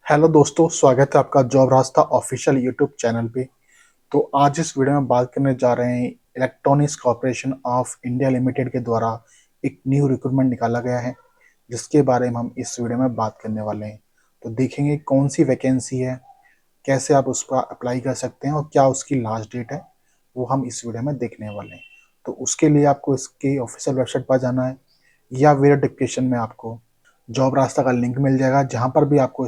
Hello दोस्तों, स्वागत है आपका जॉब रास्ता ऑफिशियल यूट्यूब चैनल पे। तो आज इस वीडियो में बात करने जा रहे हैं electronics corporation of India limited के द्वारा एक न्यू रिक्रूटमेंट निकाला गया है, जिसके बारे में हम इस वीडियो में बात करने वाले हैं। तो देखेंगे कौन सी वैकेंसी है, कैसे आप उस पर अप्लाई कर सकते हैं और क्या उसकी लास्ट डेट है, वो हम इस वीडियो में देखने वाले हैं। तो उसके लिए आपको इसके ऑफिशियल वेबसाइट पर जाना है या वीडियो डिस्क्रिप्शन में आपको जॉब रास्ता का लिंक मिल जाएगा, जहाँ पर भी आपको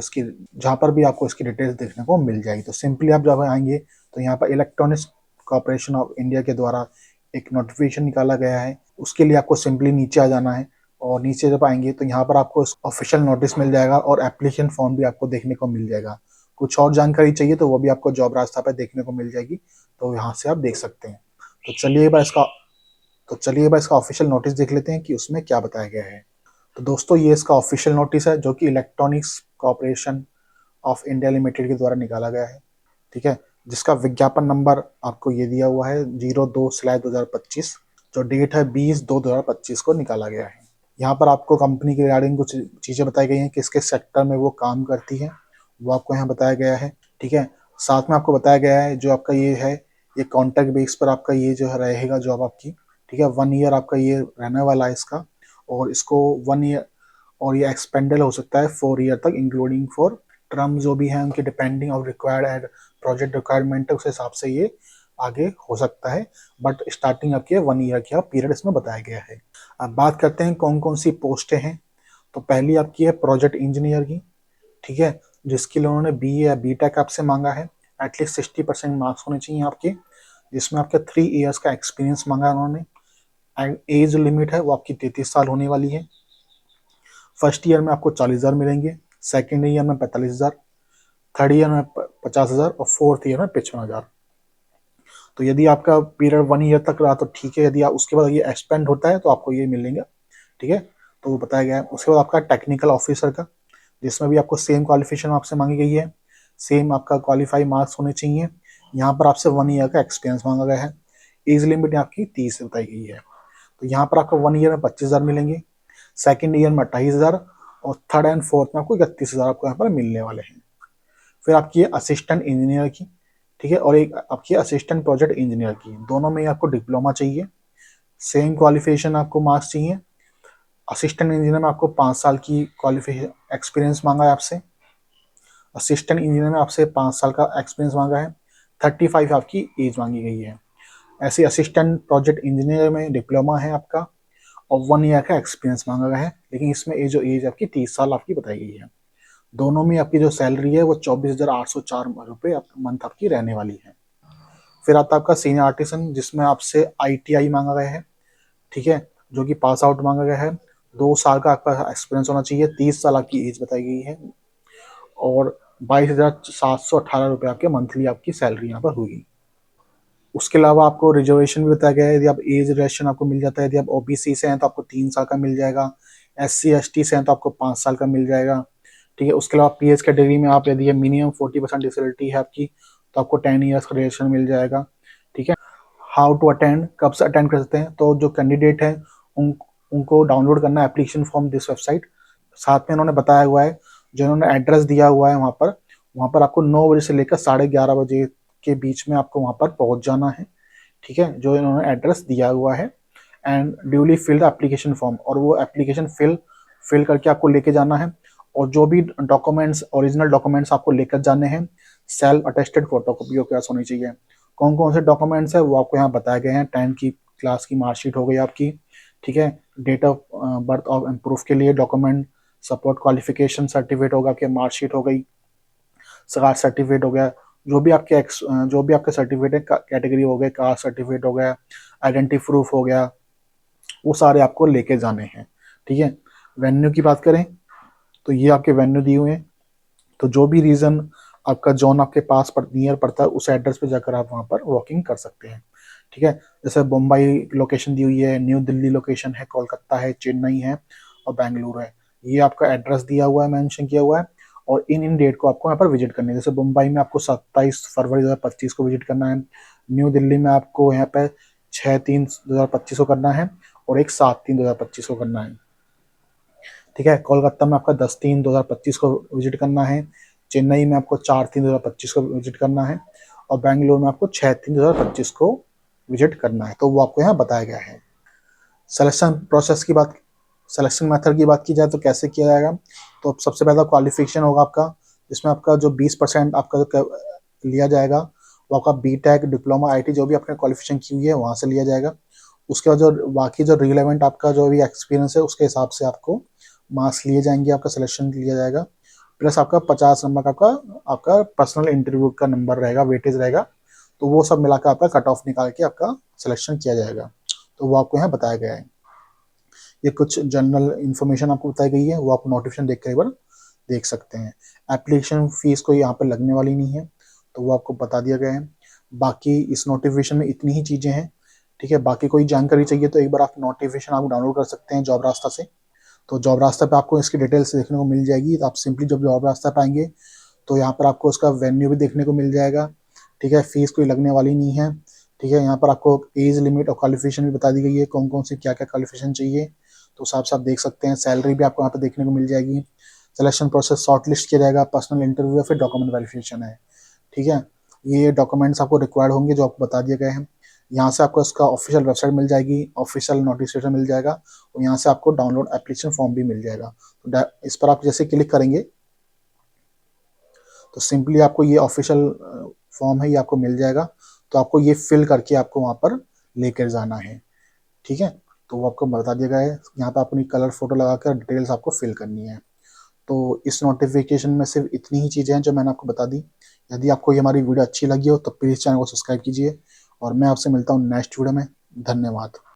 इसकी डिटेल्स देखने को मिल जाएगी। तो सिंपली आप जब आएंगे तो यहाँ पर इलेक्ट्रॉनिक्स कॉर्पोरेशन ऑफ इंडिया के द्वारा एक नोटिफिकेशन निकाला गया है। उसके लिए आपको सिंपली नीचे आ जाना है और नीचे जब आएंगे तो यहाँ पर आपको ऑफिशियल नोटिस मिल जाएगा और एप्लीकेशन फॉर्म भी आपको देखने को मिल जाएगा। कुछ और जानकारी चाहिए तो वो भी आपको जॉब रास्ता पर देखने को मिल जाएगी, तो यहाँ से आप देख सकते हैं। तो चलिए एक बार इसका ऑफिशियल नोटिस देख लेते हैं कि उसमें क्या बताया गया है। तो दोस्तों, ये इसका ऑफिशियल नोटिस है जो कि electronics corporation of India limited के द्वारा निकाला गया है। ठीक है, जिसका विज्ञापन नंबर आपको ये दिया हुआ है 02/2025। जो डेट है 20/2/2025 को निकाला गया है। यहाँ पर आपको कंपनी के रिगार्डिंग कुछ चीज़ें बताई गई हैं, किस किस सेक्टर में वो काम करती है, वो आपको यहाँ बताया गया है। ठीक है, साथ में आपको बताया गया है जो आपका ये है, ये कॉन्ट्रैक्ट बेस पर आपका ये जो है रहेगा जॉब आपकी। ठीक है, 1 ईयर आपका ये रहने वाला है इसका, और इसको 1 ईयर और ये एक्सपेंडल हो सकता है 4 ईयर तक, इंक्लूडिंग फॉर टर्म जो भी है उनकी depending of required and project requirement है, उस हिसाब से ये आगे हो सकता है। बट स्टार्टिंग आपकी 1 ईयर की पीरियड इसमें बताया गया है। अब बात करते हैं कौन कौन सी पोस्टें हैं। तो पहली आपकी है प्रोजेक्ट इंजीनियर की। ठीक है, जिसके लिए उन्होंने BA या BTech आपसे मांगा है। एटलीस्ट 60% मार्क्स होने चाहिए आपके, जिसमें आपके 3 ईयर्स का एक्सपीरियंस मांगा है उन्होंने। एंड एज लिमिट है वो आपकी 33 साल होने वाली है। फर्स्ट ईयर में आपको 40,000 मिलेंगे, सेकेंड ईयर में 45,000, थर्ड ईयर में 50,000 और फोर्थ ईयर में 55,000। तो यदि आपका पीरियड 1 ईयर तक रहा तो ठीक है, यदि आप उसके बाद ये एक्सपेंड होता है तो आपको ये मिलेंगे। ठीक है, तो वो बताया गया है। उसके बाद आपका टेक्निकल ऑफिसर का, जिसमें भी आपको सेम क्वालिफिकेशन आपसे मांगी गई है, सेम आपका क्वालिफाई मार्क्स होने चाहिए। यहाँ पर आपसे 1 ईयर का एक्सपीरियंस मांगा गया है। एज लिमिट आपकी 30 बताई गई है। तो यहाँ पर आपको 1 ईयर में 25,000 मिलेंगे, सेकेंड ईयर में 28,000 और थर्ड एंड फोर्थ में आपको 31,000 आपको यहाँ पर मिलने वाले हैं। फिर आपकी असिस्टेंट इंजीनियर की, ठीक है, और एक आपकी असिस्टेंट प्रोजेक्ट इंजीनियर की, दोनों में आपको डिप्लोमा चाहिए, सेम क्वालिफिकेशन आपको मार्क्स चाहिए। असिस्टेंट इंजीनियर में आपको 5 साल की क्वालिफिकेशन एक्सपीरियंस मांगा है आपसे। असिस्टेंट इंजीनियर में आपसे 5 साल का एक्सपीरियंस मांगा है। 35 आपकी एज मांगी गई है। ऐसे असिस्टेंट प्रोजेक्ट इंजीनियर में डिप्लोमा है आपका और 1 ईयर का एक्सपीरियंस मांगा गया है, लेकिन इसमें जो एज आपकी 30 साल आपकी बताई गई है। दोनों में आपकी जो सैलरी है वो 24,804 रुपये मंथ आपकी रहने वाली है। फिर आता है आपका सीनियर आर्टिसन, जिसमें आपसे ITI मांगा गया है। ठीक है, जो कि पास आउट मांगा गया है। 2 साल का आपका एक्सपीरियंस होना चाहिए, 30 साल आपकी एज बताई गई है और 22,718 रुपये आपके मंथली आपकी सैलरी यहाँ पर होगी। उसके अलावा आपको रिजर्वेशन भी बताया गया है। यदि आप एज रिजर्वेशन आपको मिल जाता है, यदि आप OBC से हैं तो आपको 3 साल का मिल जाएगा, SC ST से हैं तो आपको 5 साल का मिल जाएगा। ठीक है, उसके अलावा PH कैटेगरी में आप यदि मिनिमम 40% डिसेबिलिटी है आपकी तो आपको 10 ईयर्स का रिजर्वेशन मिल जाएगा। ठीक है, हाउ टू अटेंड, कब से अटेंड कर सकते हैं, तो जो कैंडिडेट हैं उनको डाउनलोड करना है एप्लीकेशन फॉर्म दिस वेबसाइट। साथ में उन्होंने बताया हुआ है, जो उन्होंने एड्रेस दिया हुआ है वहाँ पर आपको 9 बजे से लेकर 11:30 बजे के बीच में आपको वहाँ पर पहुँच जाना है। ठीक है, जो इन्होंने एड्रेस दिया हुआ है। And duly field application form, और वो एप्लीकेशन फिल करके आपको लेके जाना है। और जो भी डॉक्यूमेंट्स, ओरिजिनल डॉक्यूमेंट्स आपको लेकर जाने हैं, सेल्फ अटेस्टेड फोटोकॉपी के पास होनी चाहिए। कौन कौन से डॉक्यूमेंट्स है वो आपको यहाँ बताए गए हैं। 10th की क्लास की मार्कशीट हो गई आपकी। ठीक है, date of birth of proof के लिए डॉक्यूमेंट, सपोर्ट क्वालिफिकेशन सर्टिफिकेट होगा, आपकी मार्कशीट हो गई, कास्ट सर्टिफिकेट हो गया, जो भी आपके सर्टिफिकेट है, कैटेगरी हो गए, कास्ट सर्टिफिकेट हो गया, आइडेंटिटी प्रूफ हो गया, वो सारे आपको लेके जाने हैं। ठीक है, वेन्यू की बात करें तो ये आपके वेन्यू दिए हुए हैं। तो जो भी रीजन आपका जोन आपके पास नियर पड़ता है, उस एड्रेस पे जाकर आप वहाँ पर वॉकिंग कर सकते हैं। ठीक है, जैसे मुंबई लोकेशन दी हुई है, न्यू दिल्ली लोकेशन है, कोलकाता है, चेन्नई है और बेंगलुरु है। ये आपका एड्रेस दिया हुआ है, मेंशन किया हुआ है, और इन डेट को आपको यहाँ पर विजिट करनी है। जैसे मुंबई में आपको 27 फरवरी 2025 को विजिट करना है। न्यू दिल्ली में आपको यहाँ पे 6/3/2025 को करना है और एक 7/3/2025 को करना है। ठीक है, कोलकाता में आपका 10/3/2025 को विजिट करना है, चेन्नई में आपको 4/3/2025 को विजिट करना है और बैंगलोर में आपको 6/3/2025 को विजिट करना है। तो वो आपको यहाँ बताया गया है। सिलेक्शन मेथड की बात की जाए तो कैसे किया जाएगा, तो सबसे पहला क्वालिफिकेशन होगा आपका, जिसमें आपका जो 20% आपका जो लिया जाएगा वो आपका बीटेक, डिप्लोमा, आईटी जो भी आपने क्वालिफिकेशन की हुई है वहाँ से लिया जाएगा। उसके बाद जो बाकी जो रिलेवेंट आपका जो भी एक्सपीरियंस है उसके हिसाब से आपको मार्क्स लिए जाएंगे, आपका सिलेक्शन लिया जाएगा। प्लस आपका 50 नंबर का आपका पर्सनल इंटरव्यू का नंबर रहेगा, वेटेज रहेगा। तो वो सब मिलाकर आपका कट ऑफ निकाल के आपका सिलेक्शन किया जाएगा। तो वो आपको यहाँ बताया गया है। ये कुछ जनरल इन्फॉर्मेशन आपको बताई गई है, वो आप नोटिफिकेशन देख कर एक बार देख सकते हैं। एप्लीकेशन फीस कोई यहाँ पर लगने वाली नहीं है, तो वो आपको बता दिया गया है। बाकी इस नोटिफिकेशन में इतनी ही चीज़ें हैं, ठीक है। बाकी कोई जानकारी चाहिए तो एक बार आप नोटिफिकेशन आप डाउनलोड कर सकते हैं जॉब रास्ता से। तो जॉब रास्ता पे आपको इसकी डिटेल्स देखने को मिल जाएगी। तो आप सिंपली जब जॉब रास्ता पे आएंगे तो यहाँ पर आपको उसका वेन्यू भी देखने को मिल जाएगा, ठीक है। फीस कोई लगने वाली नहीं है, ठीक है। यहाँ पर आपको एज लिमिट और क्वालिफिकेशन भी बता दी गई है, कौन कौन सी क्या क्या क्वालिफिकेशन चाहिए, तो साफ साफ देख सकते हैं। सैलरी भी आपको यहाँ पर देखने को मिल जाएगी। सिलेक्शन प्रोसेस शॉर्ट लिस्ट किया जाएगा, पर्सनल इंटरव्यू या फिर डॉक्यूमेंट वेरिफिकेशन है, ठीक है। ये डॉक्यूमेंट्स आपको रिक्वायर्ड होंगे जो आपको बता दिए गए हैं। यहाँ से आपको इसका ऑफिशियल वेबसाइट मिल जाएगी, ऑफिशियल नोटिफिकेशन मिल जाएगा और यहाँ से आपको डाउनलोड एप्लीकेशन फॉर्म भी मिल जाएगा। तो इस पर आप जैसे क्लिक करेंगे तो सिंपली आपको ये ऑफिशियल फॉर्म है, ये आपको मिल जाएगा। तो आपको ये फिल करके आपको वहाँ पर लेकर जाना है, ठीक है। तो वो आपको बता दिया गया है। यहाँ पर अपनी कलर फोटो लगाकर डिटेल्स आपको फिल करनी है। तो इस नोटिफिकेशन में सिर्फ इतनी ही चीज़ें हैं जो मैंने आपको बता दी। यदि आपको ये हमारी वीडियो अच्छी लगी हो तो प्लीज़ चैनल को सब्सक्राइब कीजिए और मैं आपसे मिलता हूँ नेक्स्ट वीडियो में। धन्यवाद।